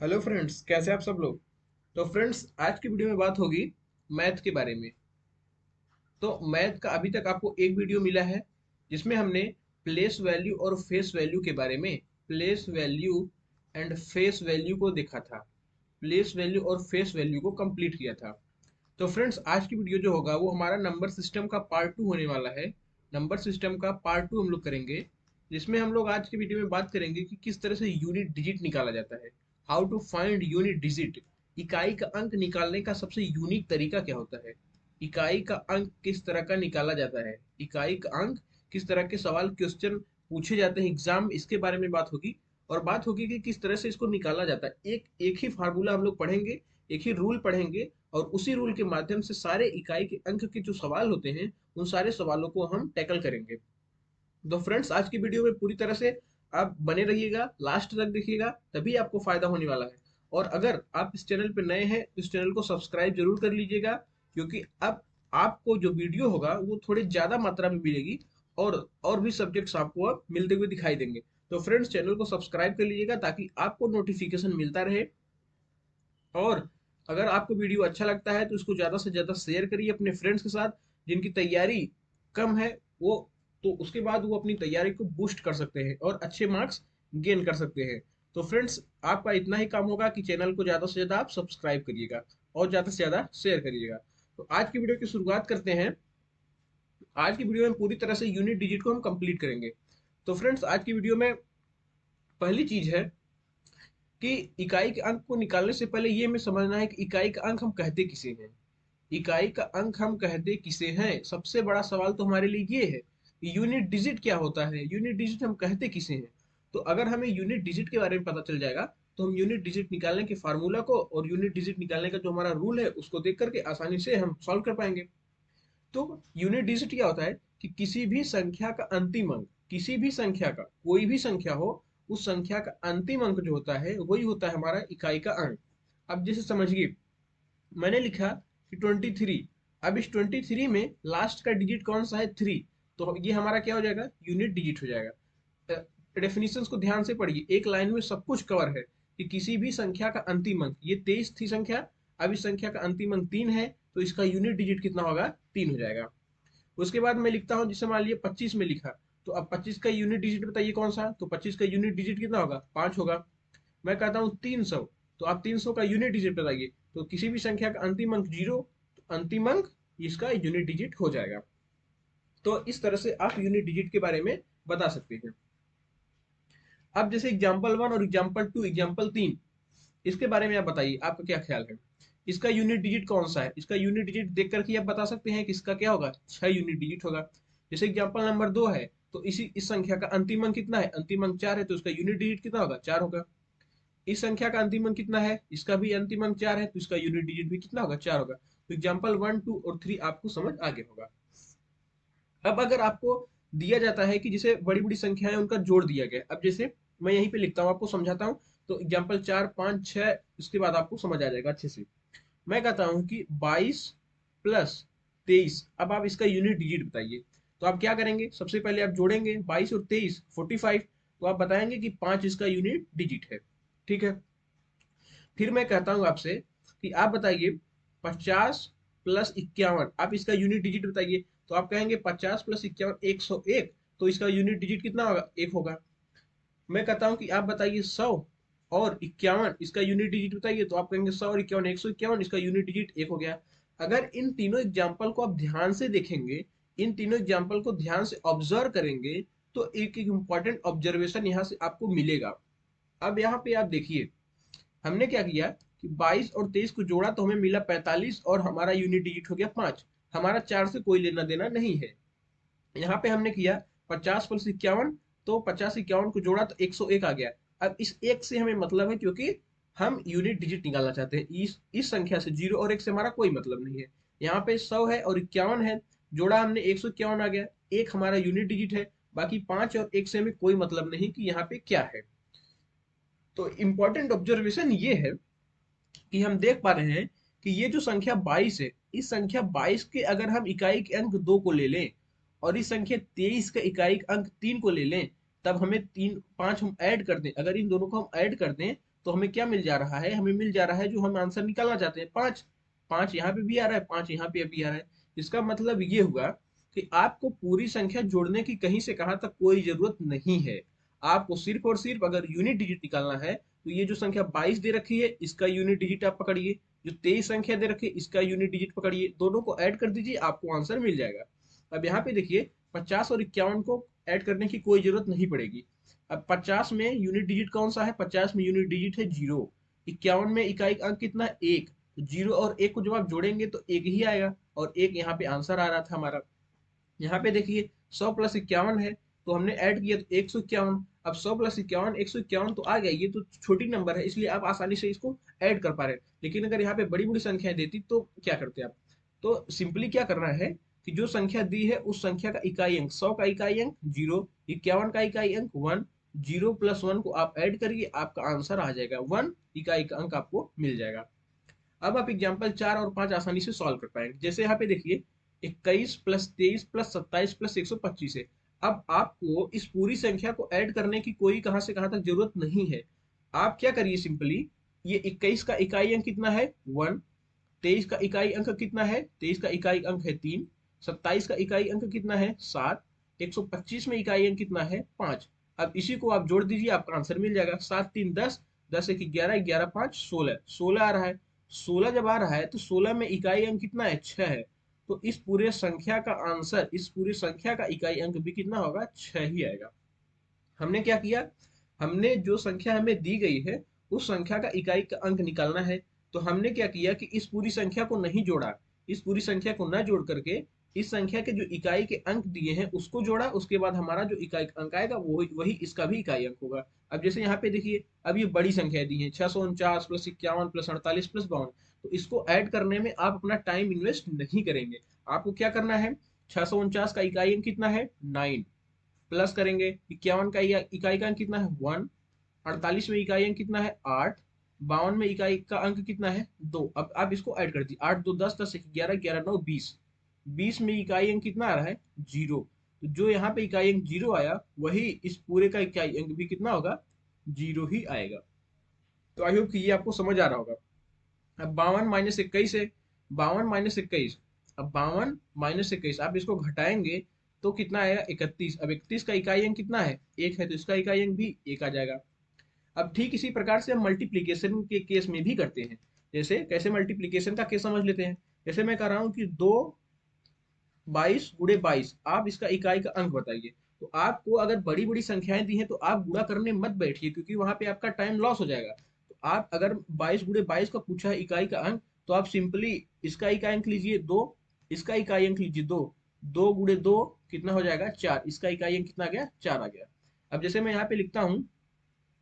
Hello friends, कैसे आप सब लोग। तो फ्रेंड्स, आज की वीडियो में बात होगी मैथ के बारे में। तो मैथ का अभी तक आपको एक वीडियो मिला है जिसमें हमने प्लेस वैल्यू और फेस वैल्यू के बारे में, place value and face value को देखा था। प्लेस वैल्यू और फेस वैल्यू को कंप्लीट किया था। तो फ्रेंड्स, आज की वीडियो जो होगा वो हमारा नंबर सिस्टम का पार्ट टू होने वाला है। नंबर सिस्टम का पार्ट टू हम लोग करेंगे, जिसमें हम लोग आज की वीडियो में बात करेंगे कि किस तरह से यूनिट डिजिट निकाला जाता है। How to find unit digit. इकाई का अंक निकालने का सबसे यूनिक तरीका क्या होता है। इकाई का अंक किस तरह का निकाला जाता है। इकाई का अंक किस तरह के सवाल क्वेश्चन पूछे जाते हैं एग्जाम, इसके बारे में बात होगी। और बात होगी कि किस तरह से इसको निकाला जाता है। एक एक ही फार्मूला हम लोग पढ़ेंगे, एक ही रूल पढ़ेंगे, और उसी रूल के माध्यम से सारे इकाई के अंक के जो सवाल होते हैं उन सारे सवालों को हम टैकल करेंगे। तो फ्रेंड्स, आज की वीडियो में पूरी तरह से आप बने रहिएगा, लास्ट तक देखिएगा, तभी आपको फायदा होने वाला है। और अगर आप इस चैनल पे नए हैं तो इस चैनल को सब्सक्राइब जरूर कर लीजिएगा, क्योंकि अब आपको जो वीडियो होगा वो थोड़ी ज्यादा मात्रा में मिलेगी, और भी सब्जेक्ट्स आपको अब मिलते हुए दिखाई देंगे। तो फ्रेंड्स, चैनल को सब्सक्राइब कर लीजिएगा ताकि आपको नोटिफिकेशन मिलता रहे। और अगर आपको वीडियो अच्छा लगता है तो इसको ज़्यादा से ज़्यादा शेयर करिए अपने फ्रेंड्स के साथ, जिनकी तैयारी कम है वो, तो उसके बाद वो अपनी तैयारी को बूस्ट कर सकते हैं और अच्छे मार्क्स गेन कर सकते हैं। तो फ्रेंड्स, आपका इतना ही काम होगा कि चैनल को ज़्यादा से ज़्यादा आप सब्सक्राइब करिएगा और ज़्यादा से ज़्यादा शेयर करिएगा। तो आज की वीडियो की शुरुआत करते हैं। आज की वीडियो में पूरी तरह से यूनिट डिजिट को हम कंप्लीट करेंगे। तो फ्रेंड्स, आज की वीडियो में पहली चीज है कि इकाई के अंक को निकालने से पहले ये हमें समझना है कि इकाई का अंक हम कहते किसे हैं। इकाई का अंक हम कहते किसे हैं, सबसे बड़ा सवाल तो हमारे लिए ये है कि यूनिट डिजिट क्या होता है, यूनिट डिजिट हम कहते किसे हैं। तो अगर हमें यूनिट डिजिट के बारे में पता चल जाएगा तो हम यूनिट डिजिट निकालने के फार्मूला को और यूनिट डिजिट निकालने का जो हमारा रूल है उसको देख करके आसानी से हम सॉल्व कर पाएंगे। तो यूनिट डिजिट क्या होता है कि किसी भी संख्या का अंतिम अंक, किसी भी संख्या का, कोई भी संख्या हो, उस संख्या का अंतिम अंक जो होता है वही होता है हमारा इकाई का अंक। अब जैसे समझिए, मैंने लिखा कि 23। अब इस 23 में लास्ट का डिजिट कौन सा है, 3। तो ये हमारा क्या हो जाएगा, यूनिट डिजिट हो जाएगा। डेफिनेशंस को ध्यान से पढ़िए, एक लाइन में सब कुछ कवर है कि किसी भी संख्या का अंतिम अंक, ये 23 थी संख्या, अब इस संख्या का अंतिम अंक 3 है, तो इसका यूनिट डिजिट कितना होगा, 3 हो जाएगा। उसके बाद मैं लिखता हूँ, जिसे मान लिया 25 में लिखा, तो अब 25 का यूनिट डिजिट बताइए कौन सा, तो 25 का यूनिट डिजिट कितना होगा, 5 होगा। मैं कहता हूँ 300, तो आप 300 का यूनिट डिजिट बताइए, तो किसी भी संख्या का अंतिम अंक 0, तो अंतिम अंक इसका यूनिट डिजिट हो जाएगा। तो इस तरह से आप यूनिट डिजिट के बारे में बता सकते हैं। अब जैसे एग्जाम्पल 1 और एग्जाम्पल 2, एग्जाम्पल 3, इसके बारे में आप बताइए, आपका क्या ख्याल है। इसका यूनिट डिजिट कौन सा है, इसका यूनिट डिजिट देख करके आप बता सकते हैं कि इसका क्या होगा, 6 यूनिट डिजिट होगा। जैसे एग्जाम्पल नंबर 2 है, तो इस संख्या का अंतिम अंक कितना है, अंतिम अंक 4 है, तो इसका यूनिट डिजिट कितना होगा, 4 होगा। इस संख्या का अंतिम अंक कितना है, इसका भी अंतिम अंक 4 है, तो इसका यूनिट डिजिट भी कितना होगा, 4 होगा। तो एग्जाम्पल 1, 2 और 3 आपको समझ आगे होगा। अब अगर आपको दिया जाता है कि जैसे बड़ी बड़ी संख्याएं उनका जोड़ दिया गया, अब जैसे मैं यहीं पे लिखता हूँ, आपको समझाता हूँ। तो एग्जाम्पल 4, 5, 6, इसके बाद आपको समझ आ जाएगा अच्छे से। मैं कहता हूँ कि 22 प्लस 23, अब आप इसका यूनिट डिजिट बताइए। तो आप क्या करेंगे, सबसे पहले आप जोड़ेंगे 22 और 23, 45। तो आप बताएंगे कि 5 इसका यूनिट डिजिट है। ठीक है। फिर मैं कहता हूँ आपसे कि आप बताइए 50 प्लस 51, आप इसका यूनिट डिजिट बताइए। तो आप कहेंगे 50 प्लस 51, 101, तो इसका यूनिट डिजिट कितना होगा, 1 होगा। मैं कहता हूँ कि आप बताइए 100 और 51, इसका यूनिट डिजिट बताइए। तो आप कहेंगे 100 और 51, 151, इसका यूनिट डिजिट 1 हो गया। अगर इन तीनों एग्जाम्पल को आप ध्यान से देखेंगे, इन तीनों एग्जाम्पल को ध्यान से ऑब्जर्व करेंगे, तो एक एक इंपॉर्टेंट ऑब्जर्वेशन यहाँ से आपको मिलेगा। अब यहाँ पे आप देखिए, हमने क्या किया कि 22 और 23 को जोड़ा तो हमें मिला 45, और हमारा यूनिट डिजिट हो गया 5। हमारा 4 से कोई लेना देना नहीं है। यहाँ पे हमने किया 50 प्लस 51, तो 50 51 को जोड़ा तो 101 आ गया। अब इस एक से हमें मतलब है, क्योंकि हम यूनिट डिजिट निकालना चाहते हैं। इस संख्या से 0 और 1 से हमारा कोई मतलब नहीं है। यहाँ पे 100 है और 51 है, जोड़ा हमने 151 आ गया, एक हमारा यूनिट डिजिट है। बाकी 5 और 1 से हमें कोई मतलब नहीं कि यहाँ पे क्या है। तो इंपॉर्टेंट ऑब्जर्वेशन ये है कि हम देख पा रहे हैं कि ये जो संख्या 22 है, इस संख्या 22 के अगर हम इकाई के अंक 2 को ले लें, और इस संख्या 23 का इकाई अंक 3 को ले लें, तब हमें 3 5 हम ऐड कर दें, अगर इन दोनों को हम ऐड कर दें, तो हमें क्या मिल जा रहा है, हमें मिल जा रहा है जो हम आंसर निकालना चाहते हैं, 5। 5 यहाँ पे भी आ रहा है, 5 यहाँ पे भी आ रहा है। इसका मतलब ये हुआ कि आपको पूरी संख्या जोड़ने की कहीं से कहां तक कोई जरूरत नहीं है। आपको सिर्फ और सिर्फ अगर यूनिट डिजिट निकालना है तो ये जो संख्या 22 दे रखी है इसका यूनिट डिजिट आप पकड़िए, जो 23 संख्या दे रखी है इसका यूनिट डिजिट पकड़िए, दोनों को ऐड कर दीजिए, आपको आंसर मिल जाएगा। अब यहाँ पे देखिए 50 और 51 को ऐड करने की कोई जरूरत नहीं पड़ेगी। अब 50 में यूनिट डिजिट कौन सा है, 50 में यूनिट डिजिट है 0। 51 में इकाई अंक कितना है, 1। तो 0 और 1 को जब आप जोड़ेंगे तो 1 ही आएगा, और 1 यहाँ पे आंसर आ रहा था हमारा। यहाँ पे देखिए 100 प्लस 51 है, तो हमने ऐड किया तो 151। अब 100 प्लस 51 151 तो आ गया, ये तो छोटी नंबर है इसलिए आप आसानी से इसको ऐड कर पा रहे हैं। लेकिन अगर यहाँ पे बड़ी बड़ी संख्याएं देती तो क्या करते आप, तो सिंपली क्या करना है कि जो संख्या दी है उस संख्या का इकाई अंक, 100 का इकाई अंक 0, 51 का इकाई अंक 1, 0 प्लस 1 को आप ऐड करिए, आपका आंसर आ जाएगा 1, इकाई का अंक आपको मिल जाएगा। अब आप एग्जाम्पल 4 और 5 आसानी से सॉल्व कर पाएंगे। जैसे यहाँ पे देखिए 21 प्लस 23 प्लस 27 प्लस 125 है। अब आपको इस पूरी संख्या को ऐड करने की कोई कहां से कहां तक जरूरत नहीं है। आप क्या करिए, सिंपली ये 21 का इकाई अंक कितना है 1, 23 का इकाई अंक कितना है, 23 का इकाई अंक है 3, 27 का इकाई अंक कितना है 7, 125 में इकाई अंक कितना है 5। अब इसी को आप जोड़ दीजिए, आपका आंसर मिल जाएगा। 7 3 10, 10 1 11, 11 5 16, 16 आ रहा है। 16 जब आ रहा है तो 16 में इकाई अंक कितना है 6 है। तो इस पूरे संख्या का आंसर, इस पूरी संख्या का इकाई अंक भी कितना होगा, 6 ही आएगा। हमने क्या किया, हमने जो संख्या हमें दी गई है उस संख्या का इकाई का अंक निकालना है। तो हमने क्या किया कि इस पूरी संख्या को नहीं जोड़ा, इस पूरी संख्या को न जोड़ करके इस संख्या के जो इकाई के अंक दिए हैं उसको जोड़ा, उसके बाद हमारा जो इकाई अंक आएगा वो वही इसका भी इकाई अंक होगा। अब जैसे यहाँ पे देखिए, अब ये बड़ी संख्या दी है 649 प्लस 51 प्लस 48 प्लस 52, तो इसको ऐड करने में आप अपना टाइम इन्वेस्ट नहीं करेंगे। आपको क्या करना है, 649 का इकाई अंक कितना है 9, प्लस करेंगे 51 का इकाई का अंक कितना है 1, 48 में इकाई अंक कितना है 8, 52 में इकाई का अंक कितना है 2। अब आप इसको ऐड कर दीजिए, 8 2 10, 10 1 11, 11 9 20, 20 में इकाई अंक कितना आ रहा है 0। तो जो यहाँ पे इकाई अंक 0 आया वही इस पूरे का इकाई अंक भी कितना होगा, 0 ही आएगा। तो आई होप कि ये आपको समझ आ रहा होगा। अब 52 - 21 है, 52 - 21, अब 52 - 21 आप इसको घटाएंगे तो कितना आएगा 31। अब 31 का इकाई अंक कितना है 1 है, तो इसका इकाई अंक भी 1 आ जाएगा। अब ठीक इसी प्रकार से हम मल्टीप्लीकेशन के केस में भी करते हैं। जैसे कैसे मल्टीप्लीकेशन का केस समझ लेते हैं। जैसे मैं कह रहा हूँ कि 2 22 गुणे 22, आप इसका इकाई का अंक बताइए। तो आपको अगर बड़ी बड़ी संख्याएं दी हैं तो आप गुणा करने मत बैठिए, क्योंकि वहां पे आपका टाइम लॉस हो जाएगा। तो आप अगर 22 गुणे 22 का पूछा है इकाई का अंक, तो आप सिंपली इसका इकाई अंक लीजिए 2, इसका इकाई अंक लीजिए 2, 2 गुणे 2 कितना हो जाएगा 4, इसका इकाई अंक कितना आ गया 4 आ गया। अब जैसे मैं यहाँ पे लिखता हूँ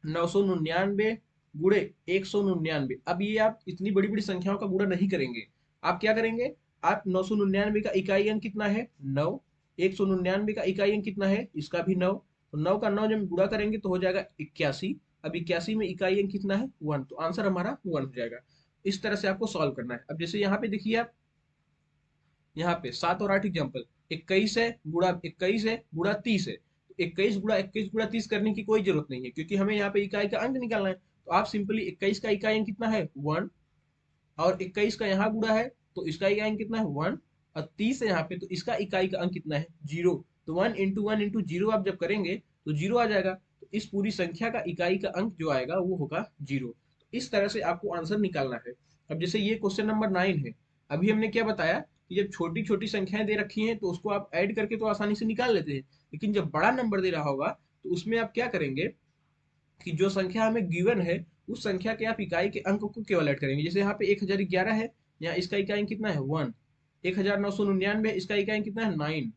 999 गुणे 199। अब ये आप इतनी बड़ी बड़ी संख्याओं का गुणा नहीं करेंगे। आप क्या करेंगे, आप 999 का इकाई अंक कितना है 9, 199 का इकाई अंक कितना है इसका भी 9, तो 9 का 9 जब गुणा करेंगे तो हो जाएगा 81। अब 81 में इकाई अंक कितना है 1, तो आंसर हमारा 1 हो जाएगा। इस तरह से आपको सॉल्व करना है। अब जैसे यहाँ पे देखिए, आप यहाँ पे 7 और 8 एग्जाम्पल, 21 है गुणा 21 है गुणा 30 है। तो 21 गुणा 30 करने की कोई जरूरत नहीं है, क्योंकि हमें यहाँ पे इकाई का अंक निकालना है। तो आप सिंपली 21 का इकाई अंक कितना है 1, और 21 का यहाँ गुणा है तो इसका इकाई अंक कितना है 1, और 30 है यहाँ पे तो इसका इकाई का अंक कितना है 0। तो 1 इंटू 1 इंटू 0 आप जब करेंगे तो 0 आ जाएगा। तो इस पूरी संख्या का इकाई का अंक जो आएगा वो होगा 0। तो इस तरह से आपको आंसर निकालना है। अब जैसे ये क्वेश्चन नंबर 9 है, अभी हमने क्या बताया कि जब छोटी छोटी संख्याएं दे रखी हैं तो उसको आप ऐड करके तो आसानी से निकाल लेते हैं, लेकिन जब बड़ा नंबर दे रहा होगा तो उसमें आप क्या करेंगे कि जो संख्या हमें गिवन है उस संख्या के आप इकाई के अंक को केवल ऐड करेंगे। जैसे यहाँ पे 1011 है, यहाँ इसका इकाई अंक कितना है 1, 1999 इसका इकाई अंक कितना है 9,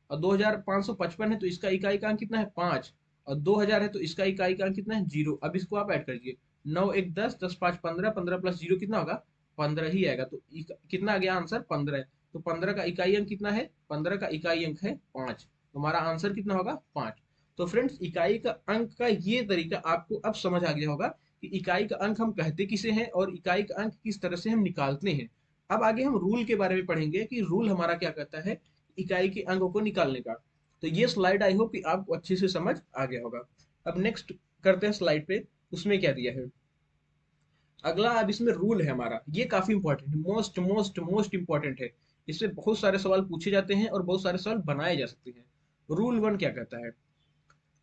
और 2555 है तो इसका इकाई का अंक कितना है 5, और 2000 है तो इसका इकाई का अंक कितना है 0। अब इसको आप ऐड करिए, 9 1 10, 10 5 15, 15 प्लस 0 कितना होगा 15 ही आएगा। तो कितना आ गया आंसर 15 है। तो 15 का इकाई अंक कितना है, 15 का इकाई अंक है 5, तो हमारा आंसर कितना होगा 5। तो फ्रेंड्स, इकाई का अंक का ये तरीका आपको अब समझ आ गया होगा कि इकाई का अंक हम कहते किसे हैं और इकाई का अंक किस तरह से हम निकालते हैं। अब आगे हम रूल के बारे में पढ़ेंगे कि रूल हमारा क्या कहता है इकाई के अंकों को निकालने का। तो ये स्लाइड आई होप कि आपको अच्छे से समझ आ गया होगा। अब नेक्स्ट करते हैं स्लाइड पे, उसमें क्या दिया है। अगला अब इसमें रूल है हमारा, ये काफी इंपॉर्टेंट है, मोस्ट मोस्ट मोस्ट इंपॉर्टेंट है। इससे बहुत सारे सवाल पूछे जाते हैं और बहुत सारे सवाल बनाए जा सकते हैं। रूल वन क्या कहता है?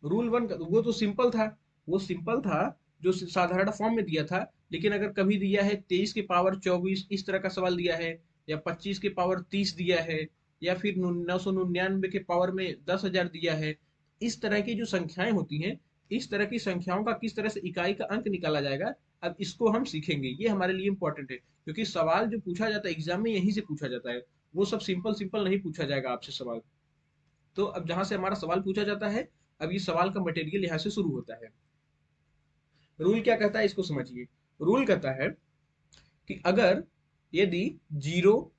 रूल वन वो तो सिंपल था, वो सिंपल था, जो साधारण फॉर्म में दिया था। लेकिन अगर कभी दिया है 23 के पावर 24 इस तरह का सवाल दिया है, या 25 के पावर 30 दिया है, या फिर 999 के पावर में 10,000 दिया है, इस तरह की जो संख्याएं होती हैं, इस तरह की संख्याओं का किस तरह से इकाई का अंक निकाला जाएगा, अब इसको हम सीखेंगे। ये हमारे लिए इंपॉर्टेंट है, क्योंकि सवाल जो पूछा जाता है एग्जाम में यहीं से पूछा जाता है। वो सब सिंपल सिंपल नहीं पूछा जाएगा आपसे सवाल। तो अब जहां से हमारा सवाल पूछा जाता है, अब ये सवाल का मटेरियल यहाँ से शुरू होता है। रूल क्या कहता है इसको समझिए। रूल कहता है कि अगर यदि 0,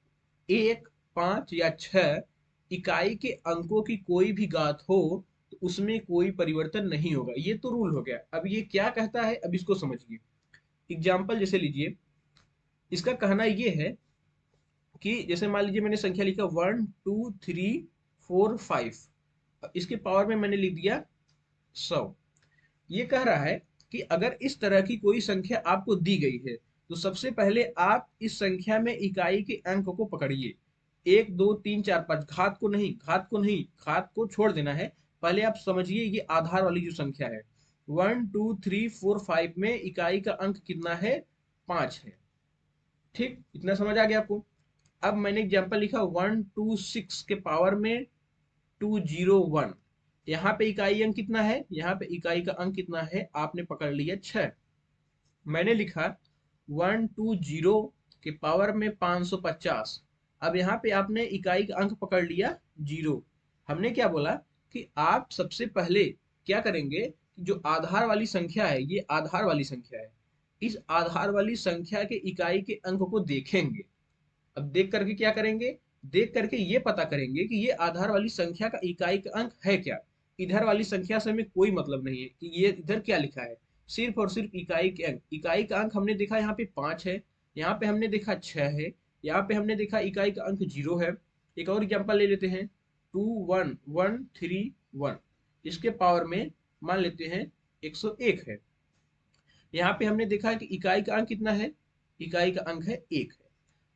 1, 5 या 6 इकाई के अंकों की कोई भी घात हो, तो उसमें कोई परिवर्तन नहीं होगा। ये तो रूल हो गया। अब ये क्या कहता है, अब इसको समझिए। एग्जाम्पल जैसे लीजिए, इसका कहना ये है कि जैसे मान लीजिए मैंने संख्या लिखा 1 2 3 4 5, इसके पावर में मैंने लिख दिया 100। ये कह रहा है कि अगर इस तरह की कोई संख्या आपको दी गई है, तो सबसे पहले आप इस संख्या में इकाई के अंक को पकड़िए। 1 2 3 4 5, घात को नहीं, घात को नहीं, घात को छोड़ देना है। पहले आप समझिए ये आधार वाली जो संख्या है, 1 2 3 4 5 में इकाई का अंक कितना है? 5 है। ठीक, इतना समझ आ गया आपको? अब मैंने एग्जाम्पल लिखा 126 के पावर में 201। यहाँ पे इकाई अंक कितना है? यहाँ पे इकाई का अंक कितना है? आपने पकड़ लिया 6। मैंने लिखा 120 के पावर में 550। अब यहाँ पे आपने इकाई का अंक पकड़ लिया 0। हमने क्या बोला कि आप सबसे पहले क्या करेंगे, जो आधार वाली संख्या है, ये आधार वाली संख्या है, इस आधार वाली संख्या के इकाई के अंक को देखेंगे। अब देख करके क्या करेंगे? देख करके ये पता करेंगे कि ये आधार वाली संख्या का इकाई का अंक है क्या। इधर वाली संख्या से हमें कोई मतलब नहीं है कि ये इधर क्या लिखा है, सिर्फ और सिर्फ इकाई के अंक। इकाई का अंक हमने देखा यहाँ पे 5 है, यहाँ पे हमने देखा 6 है, यहाँ पे हमने देखा इकाई का अंक 0 है। एक और एग्जाम्पल ले लेते हैं, 21131, इसके पावर में मान लेते हैं 101 है। यहाँ पे हमने देखा कि इकाई का अंक कितना है? इकाई का अंक है 1 है।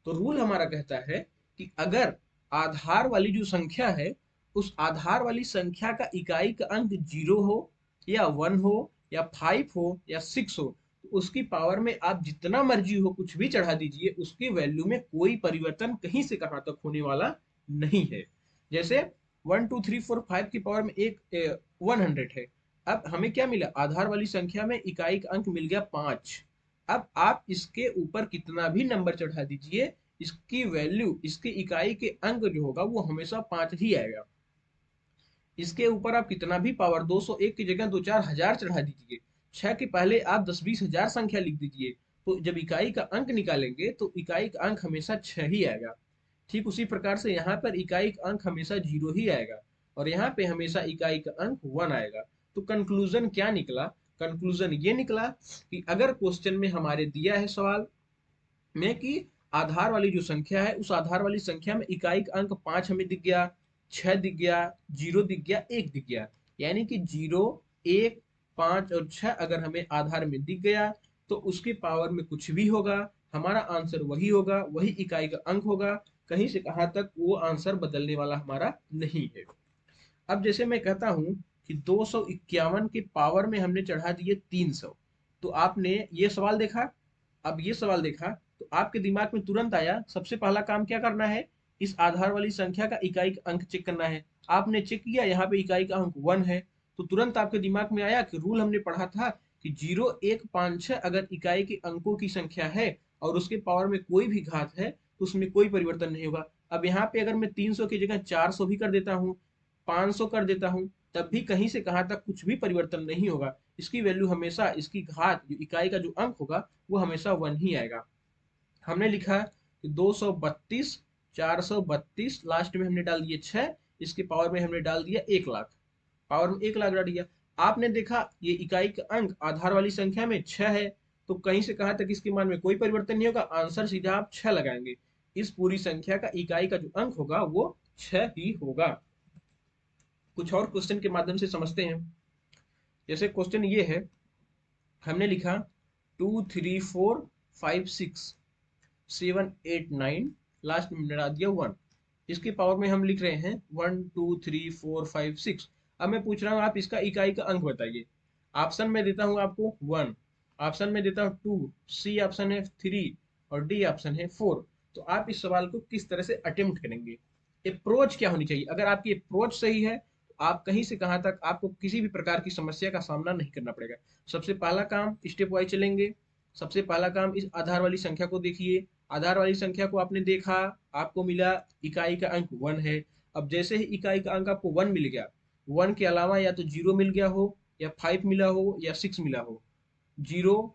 तो रूल हमारा कहता है कि अगर आधार वाली जो संख्या है, उस आधार वाली संख्या का इकाई का अंक 0 हो, या 1 हो, या 5 हो, या 6 हो, तो उसकी पावर में आप जितना मर्जी हो कुछ भी चढ़ा दीजिए, उसकी वैल्यू में कोई परिवर्तन कहीं से कहां तक होने वाला नहीं है। जैसे 1 2 3 4 5 की पावर में एक 100 है। अब हमें क्या मिला? आधार वाली संख्या में इकाई का अंक मिल गया 5। अब आप इसके ऊपर कितना भी नंबर चढ़ा दीजिए, इसकी वैल्यू, इसके इकाई के अंक जो होगा वो हमेशा 5 ही आएगा। इसके ऊपर आप कितना भी पावर 201 की जगह 2 4 हजार चढ़ा दीजिए, 6 के पहले आप 10 20 हजार संख्या लिख दीजिए, तो जब इकाई का अंक निकालेंगे तो इकाई का अंक हमेशा 6 ही आएगा। ठीक उसी प्रकार से यहाँ पर इकाई का अंक हमेशा 0 ही आएगा, और यहाँ पे हमेशा इकाई का अंक 1 आएगा। तो कंक्लूजन क्या निकला? कंक्लूजन ये निकला कि अगर क्वेश्चन में हमारे दिया है सवाल में कि आधार वाली जो संख्या है, उस आधार वाली संख्या में इकाई का अंक 5 हमें दिख गया, 6 दिख गया, 0 दिख गया, 1 दिख गया, यानी कि 0 1 5 और 6 अगर हमें आधार में दिख गया, तो उसके पावर में कुछ भी होगा, हमारा आंसर वही होगा, वही इकाई का अंक होगा। कहीं से कहां तक वो आंसर बदलने वाला हमारा नहीं है। अब जैसे मैं कहता हूं कि 251 के पावर में हमने चढ़ा दिए 300, तो आपने ये सवाल देखा। अब ये सवाल देखा तो आपके दिमाग में तुरंत आया, सबसे पहला काम क्या करना है? इस आधार वाली संख्या का इकाई का अंक चेक करना है। आपने चेक किया, यहाँ पे इकाई का अंक 1 है, तो तुरंत आपके दिमाग में आया कि रूल हमने पढ़ा था कि 0 1 5 6 अगर इकाई के अंकों की संख्या है और उसके पावर में कोई भी घात है, तो उसमें कोई परिवर्तन नहीं होगा। अब यहाँ पे अगर मैं 300 की जगह 400 भी कर देता हूँ, 500 कर देता हूँ, तब भी कहीं से कहां तक कुछ भी परिवर्तन नहीं होगा। इसकी वैल्यू हमेशा, इसकी घात, जो इकाई का जो अंक होगा वो हमेशा 1 ही आएगा। हमने लिखा कि 232, 432, लास्ट में हमने डाल दिए 6, इसके पावर में हमने डाल दिया 1 लाख, पावर में 1 लाख डाल दिया। आपने देखा ये इकाई का अंक आधार वाली संख्या में 6 है, तो कहीं से कहां तक इसके मान में कोई परिवर्तन नहीं होगा, आंसर सीधा आप 6 लगाएंगे। इस पूरी संख्या का इकाई का जो अंक होगा वो 6 ही होगा। कुछ और क्वेश्चन के माध्यम से समझते हैं। जैसे क्वेश्चन ये है, हमने लिखा 2 3 4 56789, लास्ट में मिला दिया 1। इसके पावर में हम लिख रहे हैं 1 2 3 4 5 6। अब मैं पूछ रहा हूँ आप इसका इकाई का अंक बताइए। ऑप्शन में देता हूँ आपको 1, ऑप्शन में देता हूँ 2, सी ऑप्शन है 3 और डी ऑप्शन है 4। तो आप इस सवाल को किस तरह से अटेम्प्ट करेंगे, अप्रोच क्या होनी चाहिए। अगर आपकी अप्रोच सही है तो आप कहीं से कहां तक आपको किसी भी प्रकार की समस्या का सामना नहीं करना पड़ेगा। सबसे पहला काम स्टेप वाइज चलेंगे। सबसे पहला काम इस आधार वाली संख्या को देखिए। आधार वाली संख्या को आपने देखा, आपको मिला इकाई का अंक 1 है। अब जैसे ही इकाई का अंक आपको 1 मिल गया, 1 के अलावा या तो 0 मिल गया हो या 5 मिला हो या 6 मिला हो। 0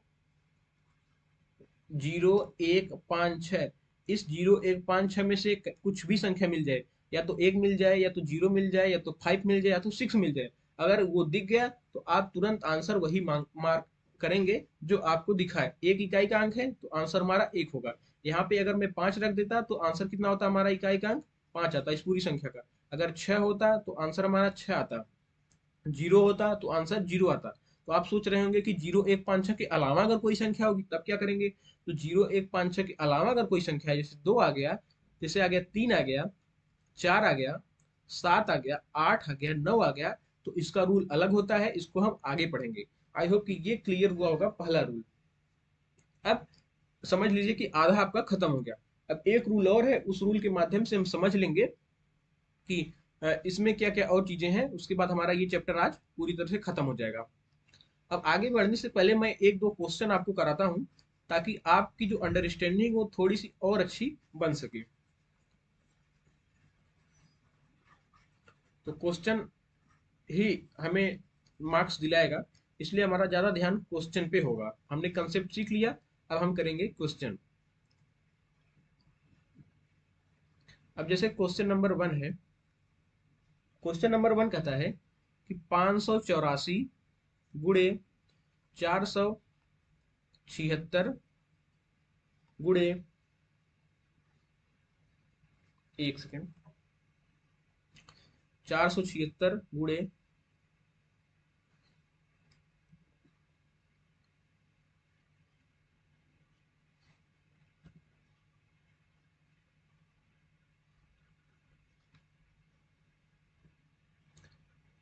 0 1 5 6, इस 0 1 5 6 में से कुछ भी संख्या मिल जाए, या तो 1 मिल जाए या तो 0 मिल जाए या तो 5 मिल जाए या तो 6 मिल जाए। अगर वो दिख गया तो आप तुरंत आंसर वही मार्क करेंगे जो आपको दिखा है। एक इकाई का अंक है तो आंसर हमारा 1 होगा। यहाँ पे अगर मैं 5 रख देता तो आंसर कितना होता हमारा इकाई का अंक 5 आता इस पूरी संख्या का। अगर 6 होता तो आंसर हमारा 6 आता। 0 होता तो आंसर 0 आता। तो आप सोच रहे होंगे कि 0 1 5 6 के अलावा अगर कोई संख्या होगी तब क्या करेंगे। तो 0 1 5 6 के अलावा अगर कोई संख्या है, जैसे 2 आ गया, जैसे आ गया 3 आ गया, 4 आ गया, 7 आ गया, 8 आ गया, 9 आ गया, तो इसका रूल अलग होता है। इसको हम आगे पढ़ेंगे। आई होप कि ये क्लियर हुआ होगा पहला रूल। अब समझ लीजिए कि आधा आपका खत्म हो गया। अब एक रूल और है, उस रूल के माध्यम से हम समझ लेंगे कि इसमें क्या क्या और चीजें हैं। उसके बाद हमारा ये चैप्टर आज पूरी तरह से खत्म हो जाएगा। अब आगे बढ़ने से पहले मैं एक दो क्वेश्चन आपको कराता हूं, ताकि आपकी जो अंडरस्टैंडिंग वो थोड़ी सी और अच्छी बन सके। तो क्वेश्चन ही हमें मार्क्स दिलाएगा, इसलिए हमारा ज्यादा ध्यान क्वेश्चन पे होगा। हमने कंसेप्ट सीख लिया, अब हम करेंगे क्वेश्चन। अब जैसे क्वेश्चन नंबर 1 है। क्वेश्चन नंबर 1 कहता है कि 584 गुणे 476 गुणे, एक सेकेंड, 476 गुणे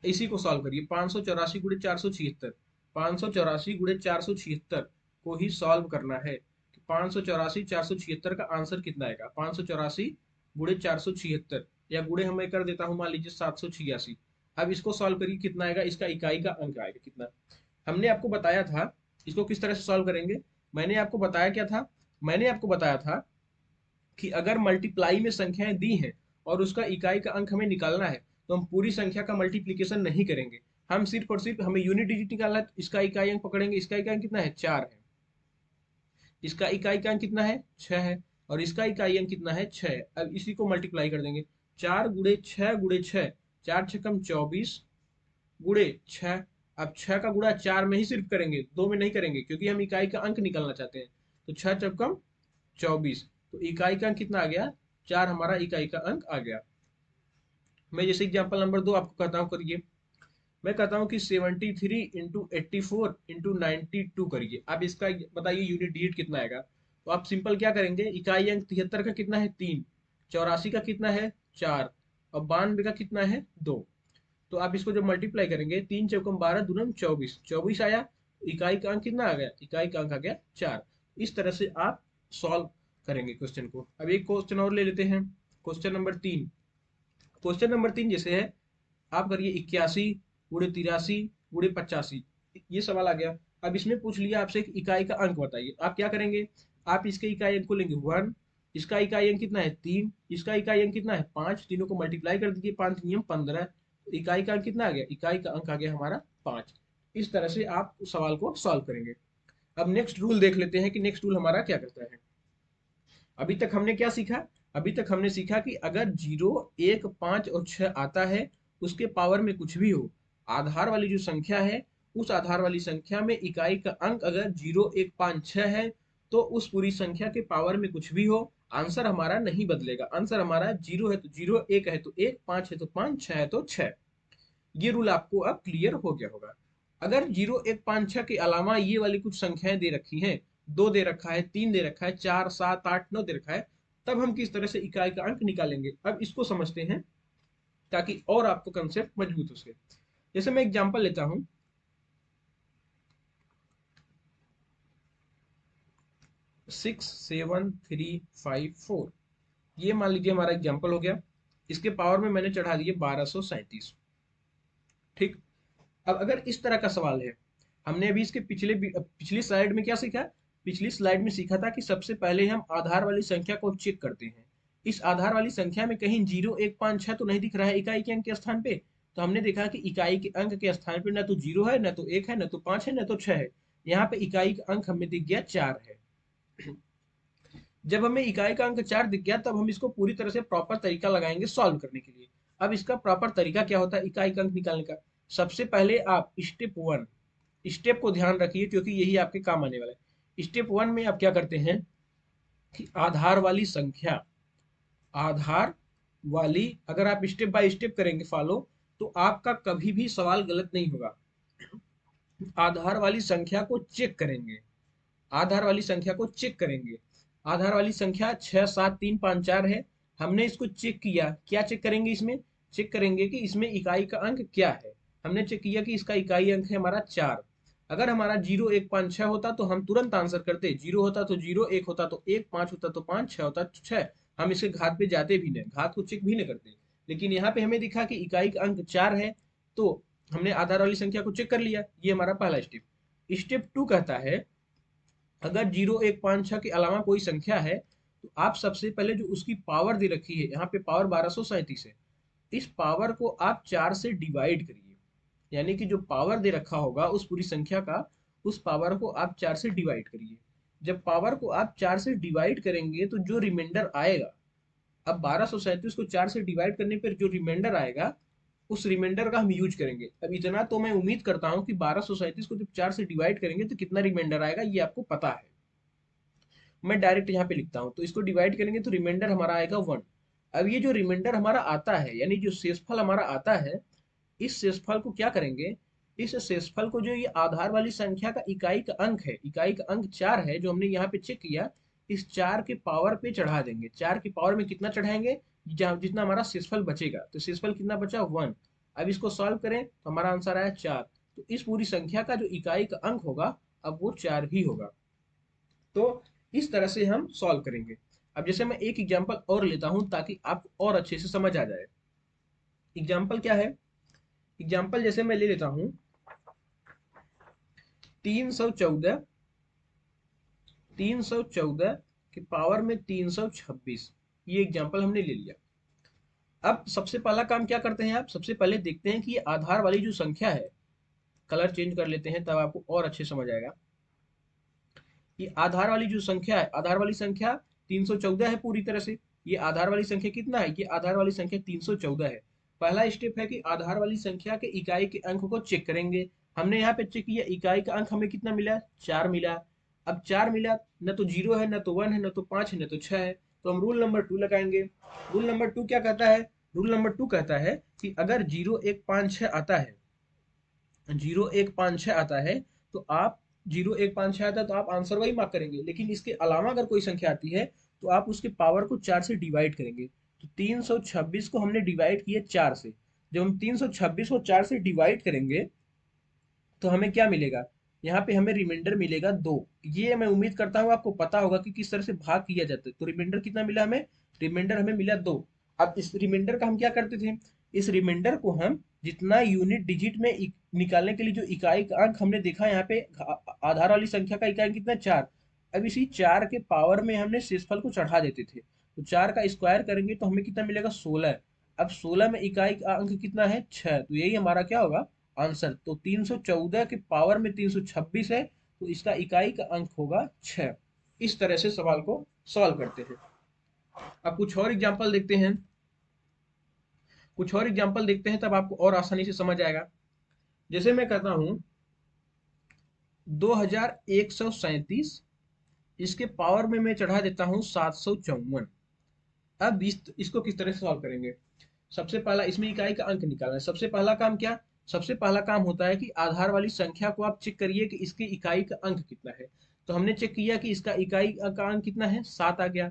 इसी को सॉल्व करिए। 584 गुणे 476, 584 गुणे 476 को ही सॉल्व करना है। 584 476 का आंसर कितना आएगा। 584 गुणे 476, या गुणे हमें कर देता हूं, मान लीजिए 786। अब इसको सॉल्व करिए, कितना आएगा। इसका इकाई का अंक आएगा कितना। हमने आपको बताया था इसको किस तरह से सॉल्व करेंगे। मैंने आपको बताया क्या था, मैंने आपको बताया था कि अगर मल्टीप्लाई में संख्याएं दी हैं और उसका इकाई का अंक हमें निकालना है, तो हम पूरी संख्या का मल्टीप्लीकेशन नहीं करेंगे। हम सिर्फ और सिर्फ हमें यूनिट डिजिट निकालना है, तो इसका इकाई अंक पकड़ेंगे। इसका इकाई अंक कितना है, 4 है। इसका इकाई का अंक कितना है, 6 है। और इसका इकाई अंक कितना है, 6 है। अब इसी को मल्टीप्लाई कर देंगे। 4 गुणे 6 गुणे 6, 4 छकम 24 गुणे 6। अब 6 का गुणा 4 में ही सिर्फ करेंगे, 2 में नहीं करेंगे, क्योंकि हम इकाई का अंक निकालना चाहते हैं। तो 6 चौकम 24, तो इकाई का अंक कितना आ गया, 4 हमारा इकाई का अंक आ गया। मैं जैसे एग्जांपल नंबर 2 आपको कहता हूँ, करिए। मैं कहता हूँ कि 73 इंटू 84 इंटू 92 करिए। अब इसका बताइए यूनिट डिजिट कितना आएगा। तो आप सिंपल क्या करेंगे, इकाई अंक 73 का कितना है, 3, 84 का कितना है, 4, और 92 का कितना है, 2। तो आप इसको जब मल्टीप्लाई करेंगे, 3 चौकम 12 दूरम 24, 24 आया। इकाई का अंक कितना आ गया, इकाई का अंक आ गया 4। इस तरह से आप सॉल्व करेंगे क्वेश्चन को। अब एक क्वेश्चन और ले लेते हैं, क्वेश्चन नंबर 3। क्वेश्चन नंबर 3 जैसे है, आप करिए 81 गुणे 83 गुणे 85। ये सवाल आ गया। अब इसमें पूछ लिया आपसे कि इकाई का अंक बताइए। आप क्या करेंगे, आप इसके इकाई अंक को लेंगे 1, इसका इकाई अंक कितना है 3, इसका इकाई अंक कितना है 5, तीनों को मल्टीप्लाई कर दीजिए, 5 नियम 15। इकाई का अंक कितना आ गया, इकाई का अंक आ गया हमारा 5। इस तरह से आप उस सवाल को सॉल्व करेंगे। अब नेक्स्ट रूल देख लेते हैं कि नेक्स्ट रूल हमारा क्या कहता है। अभी तक हमने क्या सीखा, अभी तक हमने सीखा कि अगर 0 1 5 और 6 आता है, उसके पावर में कुछ भी हो, आधार वाली जो संख्या है, उस आधार वाली संख्या में इकाई का अंक अगर 0 1 5 6 है, तो उस पूरी संख्या के पावर में कुछ भी हो, आंसर हमारा नहीं बदलेगा। आंसर हमारा 0 है तो 0, 1 है तो 1, 5 है तो 5, 6 है तो 6। ये रूल आपको अब क्लियर हो गया होगा। अगर 0 1 5 6 के अलावा ये वाली कुछ संख्याएं दे रखी हैं 2 दे रखा है, 3 दे रखा है, 4, 7, 8, 9 दे रखा है, तब हम किस तरह से इकाई का अंक निकालेंगे। अब इसको समझते हैं ताकि और आपको कंसेप्ट मजबूत हो सके। जैसे मैं एग्जांपल लेता हूं, 6, 7, 3, 5, 4, ये मान लीजिए हमारा एग्जांपल हो गया। इसके पावर में मैंने चढ़ा दिए 1237। ठीक। अब अगर इस तरह का सवाल है, हमने अभी इसके पिछली स्लाइड में क्या सीखा? पिछली स्लाइड में सीखा था कि सबसे पहले हम आधार वाली संख्या को चेक करते हैं। इस आधार वाली संख्या में कहीं 0, 1, 5, 6 तो नहीं दिख रहा है इकाई के अंक के स्थान पे। तो हमने देखा कि इकाई के अंक के स्थान पे न तो 0 है, न तो 1 है, न तो 5 है, न तो 6 है। यहाँ पे इकाई का अंक हमें दिख गया 4 है। जब हमें इकाई का अंक 4 दिख गया, तब हम इसको पूरी तरह से प्रॉपर तरीका लगाएंगे सॉल्व करने के लिए। अब इसका प्रॉपर तरीका क्या होता है इकाई का अंक निकालने का? सबसे पहले आप स्टेप को ध्यान रखिए, क्योंकि यही आपके काम आने वाला है। स्टेप 1 में आप क्या करते हैं कि आधार वाली अगर आप स्टेप बाय स्टेप करेंगे फॉलो, तो आपका कभी भी सवाल गलत नहीं होगा। आधार वाली संख्या को चेक करेंगे, आधार वाली संख्या को चेक करेंगे। आधार वाली संख्या 6, 7, 3, 5, 4 है। हमने इसको चेक किया, क्या चेक करेंगे इसमें? चेक करेंगे कि इसमें इकाई का अंक क्या है। हमने चेक किया कि इसका इकाई अंक है हमारा 4। अगर हमारा 0, 1, 5, 6 होता तो हम तुरंत आंसर करते, 0 होता तो 0, 1 होता तो 1, 5 होता तो 5, 6 होता तो 6। हम इसके घात पे जाते भी नहीं, घात को चेक भी नहीं करते। लेकिन यहाँ पे हमें दिखा कि इकाई का अंक 4 है, तो हमने आधार वाली संख्या को चेक कर लिया। ये हमारा पहला स्टेप। स्टेप 2 कहता है, अगर 0, 1, 5, 6 के अलावा कोई संख्या है, तो आप सबसे पहले जो उसकी पावर दे रखी है, यहाँ पे पावर 1237 है, इस पावर को आप 4 से डिवाइड करिए। यानी कि जो पावर दे रखा होगा उस पूरी संख्या का, उस पावर को आप 4 से डिवाइड करिए। जब पावर को आप 4 से डिवाइड करेंगे तो जो रिमाइंडर आएगा, अब 1237 को 4 से डिवाइड करने पर जो रिमाइंडर आएगा, उस रिमाइंडर का हम यूज करेंगे। अब इतना तो मैं उम्मीद करता हूं कि 1237 को जब 4 से डिवाइड करेंगे तो कितना रिमाइंडर आएगा ये आपको पता है। मैं डायरेक्ट यहाँ पे लिखता हूँ, तो इसको डिवाइड करेंगे तो रिमाइंडर हमारा आएगा 1। अब ये जो रिमाइंडर हमारा आता है, यानी जो शेषफल हमारा आता है, इस शेषफल को क्या करेंगे? इस शेषफल को, जो ये आधार वाली संख्या का इकाई का अंक है, इकाई का अंक 4 है जो हमने यहाँ पे चेक किया, इस 4 के पावर पे चढ़ा देंगे। 4 के पावर में कितना चढ़ाएंगे? जितना हमारा शेषफल बचेगा। तो शेषफल कितना बचा? 1। अब इसको सॉल्व करें तो हमारा आंसर आया 4। तो इस पूरी संख्या का जो इकाई का अंक होगा, अब वो 4 ही होगा। तो इस तरह से हम सॉल्व करेंगे। अब जैसे मैं एक एग्जांपल और लेता हूं ताकि आपको और अच्छे से समझ आ जाए। एग्जांपल क्या है? एग्जांपल जैसे मैं ले लेता हूं 314, 314 के पावर में 326। ये एग्जांपल हमने ले लिया। अब सबसे पहला काम क्या करते हैं आप? सबसे पहले देखते हैं कि ये आधार वाली जो संख्या है, कलर चेंज कर लेते हैं तब आपको और अच्छे समझ आएगा। ये आधार वाली जो संख्या है, आधार वाली संख्या 314 है पूरी तरह से। ये आधार वाली संख्या कितना है? ये आधार वाली संख्या 314 है। पहला स्टेप है कि आधार वाली संख्या के इकाई के अंक को चेक करेंगे। हमने यहाँ पे चेक किया, इकाई का अंक हमें कितना मिला? 4 मिला। अब 4 मिला, न तो 0 है, न तो 1 है, न तो 5 है, न तो 6 है, तो हम रूल नंबर 2 लगाएंगे। रूल नंबर 2 क्या कहता है? रूल नंबर 2 कहता है कि अगर 0, 1, 5, 6 आता है, 0, 1, 5, 6 आता है, तो आप 0, 1, 5, 6 आता है तो आप आंसर वही मार्क करेंगे। लेकिन इसके अलावा अगर कोई संख्या आती है, तो आप उसके पावर को 4 से डिवाइड करेंगे। तो 326 को हमने डिवाइड किया 4 से। जब हम 326 को 4 से डिवाइड करेंगे तो हमें क्या मिलेगा? यहाँ पे हमें रिमाइंडर मिलेगा 2। ये मैं उम्मीद करता हूँ आपको पता होगा कि किस तरह से भाग किया जाता है। तो रिमाइंडर कितना मिला हमें? रिमाइंडर हमें मिला 2। अब इस रिमाइंडर का हम क्या करते थे? इस रिमाइंडर को हम जितना यूनिट डिजिट में निकालने के लिए जो इकाई का अंक हमने देखा यहाँ पे, आधार वाली संख्या का इकाई कितना? 4। अब इसी 4 के पावर में हमने शेषफल को चढ़ा देते थे। तो 4 का स्क्वायर करेंगे तो हमें कितना मिलेगा? 16। अब 16 में इकाई का अंक कितना है? 6। तो यही हमारा क्या होगा? आंसर। तो 314 के पावर में 326 है, तो इसका इकाई का अंक होगा 6। इस तरह से सवाल को सॉल्व करते हैं। अब कुछ और एग्जांपल देखते हैं, कुछ और एग्जांपल देखते हैं, तब आपको और आसानी से समझ आएगा। जैसे मैं कहता हूं 2137, इसके पावर में मैं चढ़ा देता हूं 754। अब इसको किस तरह से सॉल्व करेंगे? सबसे पहला इसमें इकाई का अंक निकालना है। सबसे पहला काम क्या? सबसे पहला काम होता है कि आधार वाली संख्या को आप चेक करिए कि इसकी इकाई का अंक कितना है। तो हमने चेक किया कि इसका इकाई का अंक कितना है, 7 आ गया।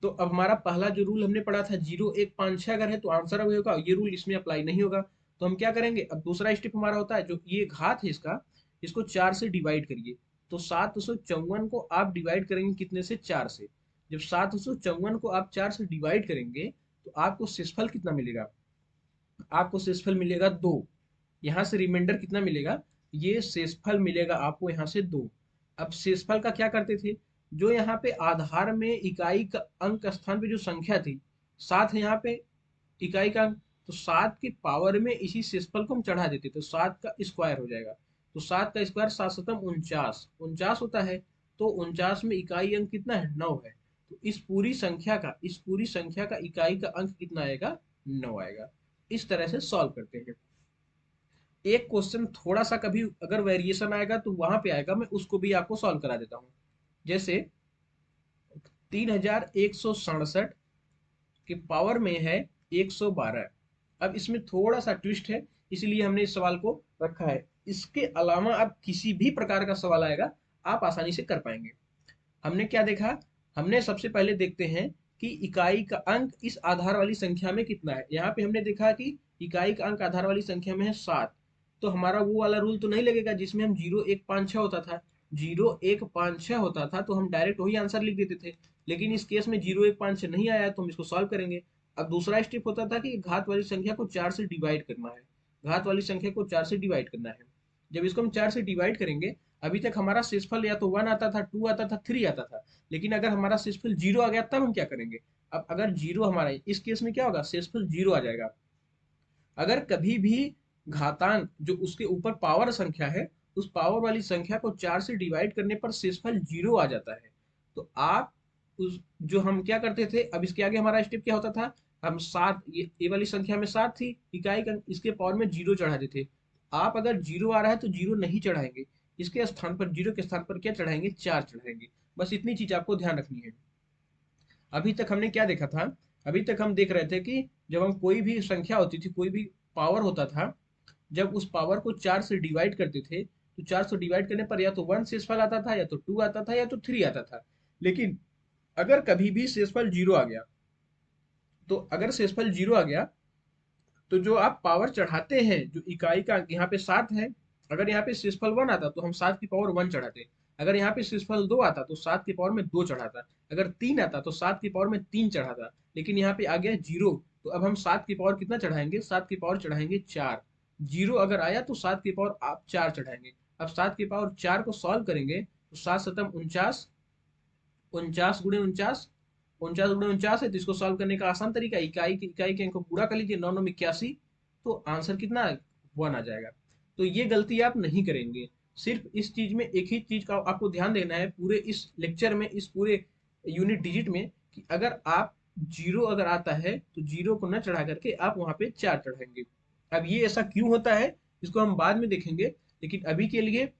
तो अब हमारा पहला जो रूल हमने पढ़ा था 0 1 5 6 अगर है तो आंसर अब होगा, ये रूल इसमें अप्लाई नहीं होगा। तो हम क्या करेंगे, अब दूसरा स्टेप हमारा होता है जो ये घात है इसका, इसको 4 से डिवाइड करिए। तो 754 को आप डिवाइड करेंगे कितने से, 4 से। जब 754 को आप 4 से डिवाइड करेंगे तो आपको शेषफल कितना मिलेगा, आपको शेषफल मिलेगा 2। यहाँ से रिमाइंडर कितना मिलेगा, ये शेषफल मिलेगा आपको यहाँ से 2। अब शेषफल का क्या करते थे, जो यहाँ पे आधार में इकाई का अंक स्थान पे जो संख्या थी 7 है यहाँ पे इकाई का अंक, तो 7 की पावर में इसी शेषफल को हम चढ़ा देते, तो 7 का स्क्वायर हो जाएगा। तो 7 का स्क्वायर 7 सतम 49, 49 होता है। तो 49 में इकाई अंक कितना है, 9 है। तो इस पूरी संख्या का इकाई का अंक कितना आएगा, 9 आएगा। इस तरह से सॉल्व करते हैं। एक क्वेश्चन थोड़ा सा कभी अगर वेरिएशन आएगा तो वहां पे आएगा, मैं उसको भी आपको सॉल्व करा देता हूँ। जैसे 3167 के पावर में है 112। अब इसमें थोड़ा सा ट्विस्ट है, इसलिए हमने इस सवाल को रखा है। इसके अलावा अब किसी भी प्रकार का सवाल आएगा आप आसानी से कर पाएंगे। हमने क्या देखा, हमने सबसे पहले देखते हैं कि इकाई का अंक इस आधार वाली संख्या में कितना है। यहाँ पे हमने देखा कि इकाई का अंक आधार वाली संख्या में है 7। तो हमारा वो वाला रूल तो नहीं लगेगा जिसमें हम 0 1 5 6 होता था, 0 1 5 6 होता था तो हम डायरेक्ट वही आंसर लिख देते थे। लेकिन इस केस में 0 1 5 6 नहीं आया तो हम इसको सॉल्व करेंगे। अब दूसरा स्टेप होता था कि घात वाली संख्या को 4 से डिवाइड करना है, घात वाली संख्या को 4 से डिवाइड करना है। जब इसको हम 4 से डिवाइड करेंगे, अभी तक हमारा शेषफल या तो 1 आता था, 2 आता था, 3 आता था। लेकिन अगर हमारा शेषफल 0 आ गया तब हम क्या करेंगे, अब अगर 0 हमारा, इस केस में क्या होगा, शेषफल 0 आ जाएगा। अगर कभी भी घातांक जो उसके ऊपर पावर संख्या है, उस पावर वाली संख्या को 4 से डिवाइड करने पर शेषफल 0 आ जाता है, तो आप उस जो हम क्या करते थे, अब इसके आगे हमारा स्टेप क्या होता था, हम 7, ये वाली संख्या में 7 थी इकाई का, इसके पावर में 0 चढ़ा देते थे। आप अगर 0 आ रहा है तो 0 नहीं चढ़ाएंगे, इसके स्थान पर 0 के स्थान पर क्या चढ़ाएंगे, 4 चढ़ाएंगे। बस इतनी चीज आपको ध्यान रखनी है। अभी तक हमने क्या देखा था, अभी तक हम देख रहे थे कि जब हम कोई भी संख्या होती थी, कोई भी पावर होता था, जब उस पावर को 4 से डिवाइड करते थे तो 4 से डिवाइड करने पर या तो 1 शेषफल आता था, या तो 2 आता था, या तो 3 आता था। लेकिन अगर कभी भी शेषफल 0 आ गया, तो अगर शेषफल 0 आ गया तो जो आप पावर चढ़ाते हैं, जो इकाई का यहाँ पे 7 है, अगर यहाँ पे शेषफल 1 आता तो हम 7 की पावर 1 चढ़ाते। अगर यहाँ पे शेषफल 2 आता तो 7 की पावर में 2 चढ़ाता। अगर 3 आता तो 7 की पावर में 3 चढ़ाता। लेकिन यहाँ पे आ गया 0, तो अब हम 7 की पावर कितना चढ़ाएंगे, 7 की पावर चढ़ाएंगे 4। 0 अगर आया तो 7 की पावर आप 4 चढ़ाएंगे। अब 7 की पावर 4 को सॉल्व करेंगे तो 7 सतम 49, 49 गुणे 49, 49 गुणे 49 है। तो इसको सॉल्व करने का आसान तरीका, इकाई के अंक को पूरा कर लीजिए, 9 9 81, तो आंसर कितना, 1 आ जाएगा। तो ये गलती आप नहीं करेंगे। सिर्फ इस चीज में एक ही चीज का आपको ध्यान देना है पूरे इस लेक्चर में, इस पूरे यूनिट डिजिट में, कि अगर आप 0 अगर आता है तो 0 को न चढ़ा करके आप वहां पे 4 चढ़ाएंगे। अब ये ऐसा क्यों होता है इसको हम बाद में देखेंगे, लेकिन अभी के लिए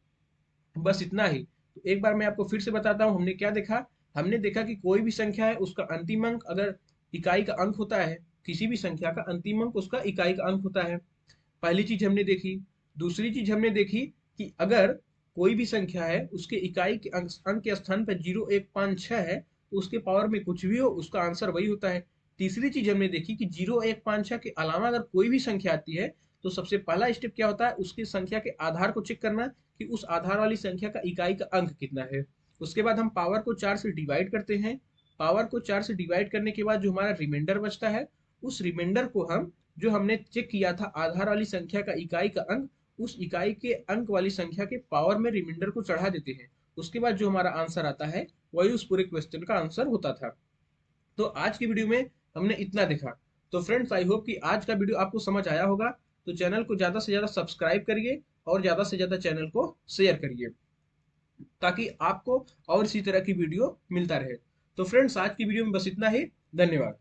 बस इतना ही। तो एक बार मैं आपको फिर से बताता हूँ हमने क्या देखा। हमने देखा कि कोई भी संख्या है उसका अंतिम अंक अगर इकाई का अंक होता है, किसी भी संख्या का अंतिम अंक उसका इकाई का अंक होता है, पहली चीज हमने देखी। दूसरी चीज हमने देखी कि अगर कोई भी संख्या है उसके इकाई के अंक के स्थान पर 0 1 5 6 है तो उसके पावर में कुछ भी हो उसका आंसर वही होता है। तीसरी चीज हमने देखी कि 0 1 5 6 के अलावा अगर कोई भी संख्या आती है तो सबसे पहला स्टेप क्या होता है, उसकी संख्या के आधार को चेक करना कि उस आधार वाली संख्या का इकाई का अंक कितना है। उसके बाद हम पावर को 4 से डिवाइड करते हैं। पावर को 4 से डिवाइड करने के बाद जो हमारा रिमाइंडर बचता है, उस रिमाइंडर को हम, जो हमने चेक किया था आधार वाली संख्या का इकाई का अंक, उस इकाई के अंक वाली संख्या के पावर में रिमाइंडर को चढ़ा देते हैं। उसके बाद जो हमारा आंसर आता है वही उस पूरे क्वेश्चन का आंसर होता था। तो आज की वीडियो में हमने इतना देखा। तो फ्रेंड्स आई होप कि आज का वीडियो आपको समझ आया होगा। तो चैनल को ज़्यादा से ज़्यादा सब्सक्राइब करिए और ज़्यादा से ज़्यादा चैनल को शेयर करिए, ताकि आपको और इसी तरह की वीडियो मिलता रहे। तो फ्रेंड्स आज की वीडियो में बस इतना ही। धन्यवाद।